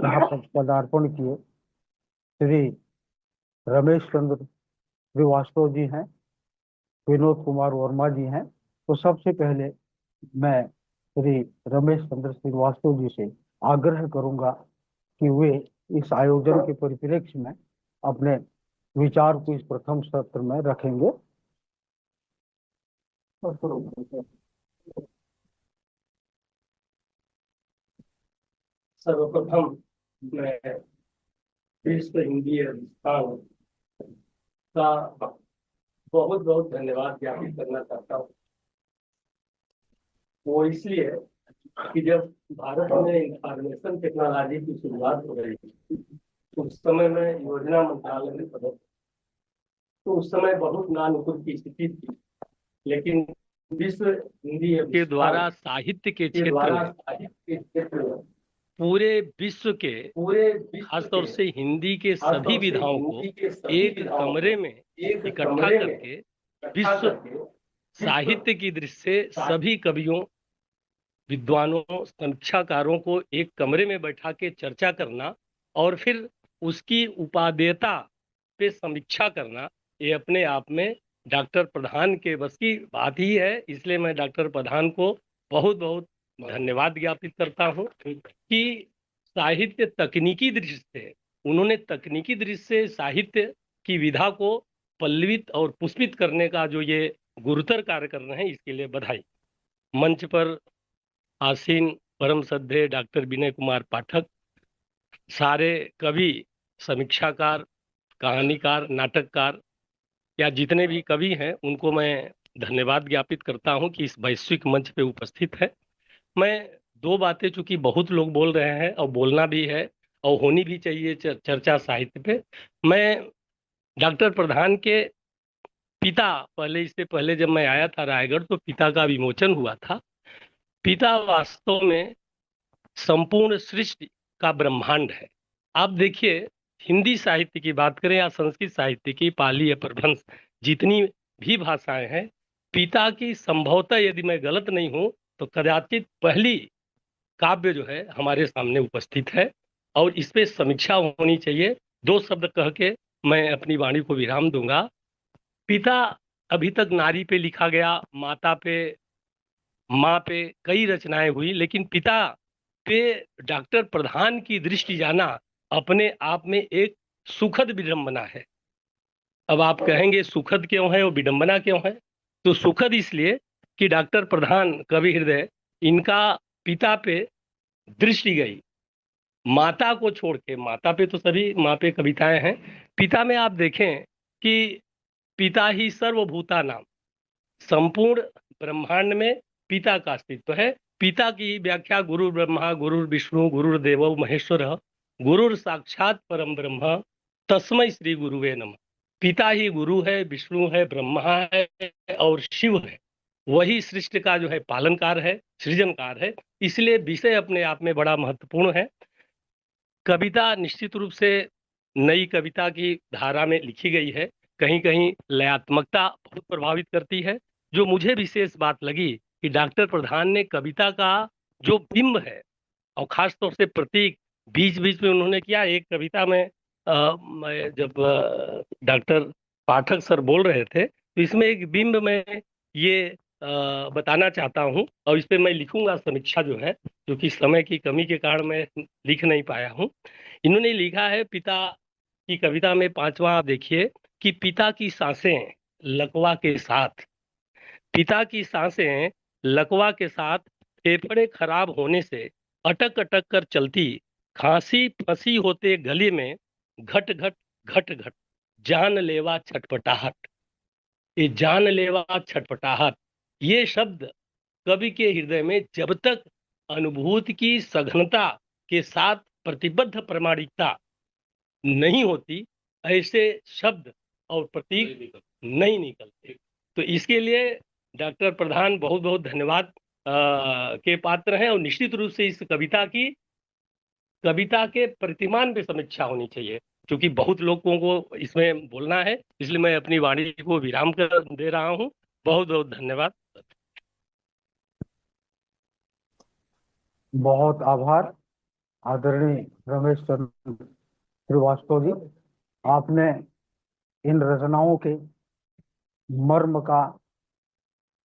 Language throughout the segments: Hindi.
यहाँ पर पदार्पण किए श्री रमेश चंद्र श्रीवास्तव जी हैं, विनोद कुमार वर्मा जी हैं। तो सबसे पहले मैं श्री रमेश चंद्र श्रीवास्तव जी से आग्रह करूंगा कि वे इस आयोजन के परिप्रेक्ष्य में अपने विचार को इस प्रथम सत्र में रखेंगे। सर्वप्रथम मैं विश्व हिंदी संस्थान का बहुत बहुत धन्यवाद ज्ञापित करना चाहता हूँ। वो इसलिए कि जब भारत में इंफॉर्मेशन टेक्नोलॉजी की शुरुआत हो रही थी, उस समय मैं योजना मंत्रालय में पदस्थ, तो उस समय बहुत नानुकुल की स्थिति थी। लेकिन विश्व हिंदी के द्वारा साहित्य के क्षेत्र में पूरे विश्व के खासतौर से हिंदी के सभी विधाओं को एक कमरे में इकट्ठा करके विश्व साहित्य की दृष्टि से सभी कवियों, विद्वानों, समीक्षाकारों को एक कमरे में बैठा के चर्चा करना और फिर उसकी उपादेयता पे समीक्षा करना, ये अपने आप में डॉक्टर प्रधान के बस की बात ही है। इसलिए मैं डॉक्टर प्रधान को बहुत बहुत धन्यवाद ज्ञापित करता हूँ कि साहित्य तकनीकी दृष्टि से उन्होंने तकनीकी दृष्टि से साहित्य की विधा को पल्लवित और पुष्पित करने का जो ये गुरुतर कार्य कर रहे हैं, इसके लिए बधाई। मंच पर आसीन परम श्रद्धेय डॉक्टर विनय कुमार पाठक, सारे कवि, समीक्षाकार, कहानीकार, नाटककार या जितने भी कवि हैं, उनको मैं धन्यवाद ज्ञापित करता हूं कि इस वैश्विक मंच पे उपस्थित है। मैं दो बातें, चूंकि बहुत लोग बोल रहे हैं और बोलना भी है और होनी भी चाहिए चर्चा साहित्य पे। मैं डॉक्टर प्रधान के पिता, इससे पहले जब मैं आया था रायगढ़ तो पिता का विमोचन हुआ था। पिता वास्तव में संपूर्ण सृष्टि का ब्रह्मांड है। आप देखिए, हिंदी साहित्य की बात करें या संस्कृत साहित्य की, पाली या प्रभंस, जितनी भी भाषाएं हैं, पिता की संभवतः, यदि मैं गलत नहीं हूं तो कदाचित पहली काव्य जो है हमारे सामने उपस्थित है और इस पे समीक्षा होनी चाहिए। दो शब्द कह के मैं अपनी वाणी को विराम दूंगा। पिता अभी तक नारी पे लिखा गया, माता पे, माँ पे कई रचनाएं हुई, लेकिन पिता पे डॉक्टर प्रधान की दृष्टि जाना अपने आप में एक सुखद विडंबना है। अब आप कहेंगे सुखद क्यों है और विडंबना क्यों है? तो सुखद इसलिए कि डॉक्टर प्रधान कवि हृदय, इनका पिता पे दृष्टि गई, माता को छोड़ के। माता पे तो सभी माँ पे कविताएं हैं, पिता में आप देखें कि पिता ही सर्वभूता नाम, संपूर्ण ब्रह्मांड में पिता का अस्तित्व है। पिता की व्याख्या गुरु ब्रह्मा गुरु विष्णु गुरुर्देवो महेश्वर गुरुर साक्षात परम ब्रह्म तस्मै श्री गुरुवे नमः। पिता ही गुरु है, विष्णु है, ब्रह्मा है और शिव है। वही सृष्टि का जो है पालनकार है, सृजनकार है। इसलिए विषय अपने आप में बड़ा महत्वपूर्ण है। कविता निश्चित रूप से नई कविता की धारा में लिखी गई है, कहीं कहीं लयात्मकता बहुत प्रभावित करती है। जो मुझे विशेष बात लगी कि डॉक्टर प्रधान ने कविता का जो बिंब है और खास तौर से प्रतीक बीच बीच में उन्होंने किया। एक कविता में मैं जब डॉक्टर पाठक सर बोल रहे थे तो इसमें एक बिंब में ये बताना चाहता हूँ और इस पे मैं लिखूंगा समीक्षा जो है, क्योंकि समय की कमी के कारण मैं लिख नहीं पाया हूँ। इन्होंने लिखा है पिता की कविता में, पांचवा, आप देखिए कि पिता की सांसें लकवा के साथ, पिता की सांसें लकवा के साथ, फेफड़े खराब होने से अटक अटक कर चलती, खांसी फंसी होते गले में, घट घट घट घट जानलेवा छटपटाहट। ये जानलेवा छटपटाहट, ये शब्द कवि के हृदय में जब तक अनुभूति की सघनता के साथ प्रतिबद्ध प्रामाणिकता नहीं होती, ऐसे शब्द और प्रतीक नहीं निकलते। तो इसके लिए डॉक्टर प्रधान बहुत बहुत धन्यवाद के पात्र हैं और निश्चित रूप से इस कविता के प्रतिमान पे समीक्षा होनी चाहिए, क्योंकि बहुत लोगों को इसमें बोलना है। इसलिए मैं अपनी वाणी को विराम कर दे रहा हूँ। बहुत बहुत धन्यवाद। बहुत आभार। आदरणीय रमेश चंद्र श्रीवास्तव जी, आपने इन रचनाओं के मर्म का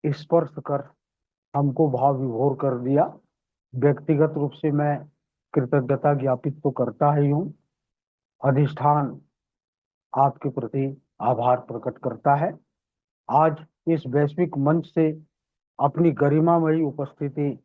स्पर्श कर हमको भाव विभोर कर दिया। व्यक्तिगत रूप से मैं कृतज्ञता ज्ञापित तो करता ही हूँ, अधिष्ठान आपके प्रति आभार प्रकट करता है। आज इस वैश्विक मंच से अपनी गरिमामयी उपस्थिति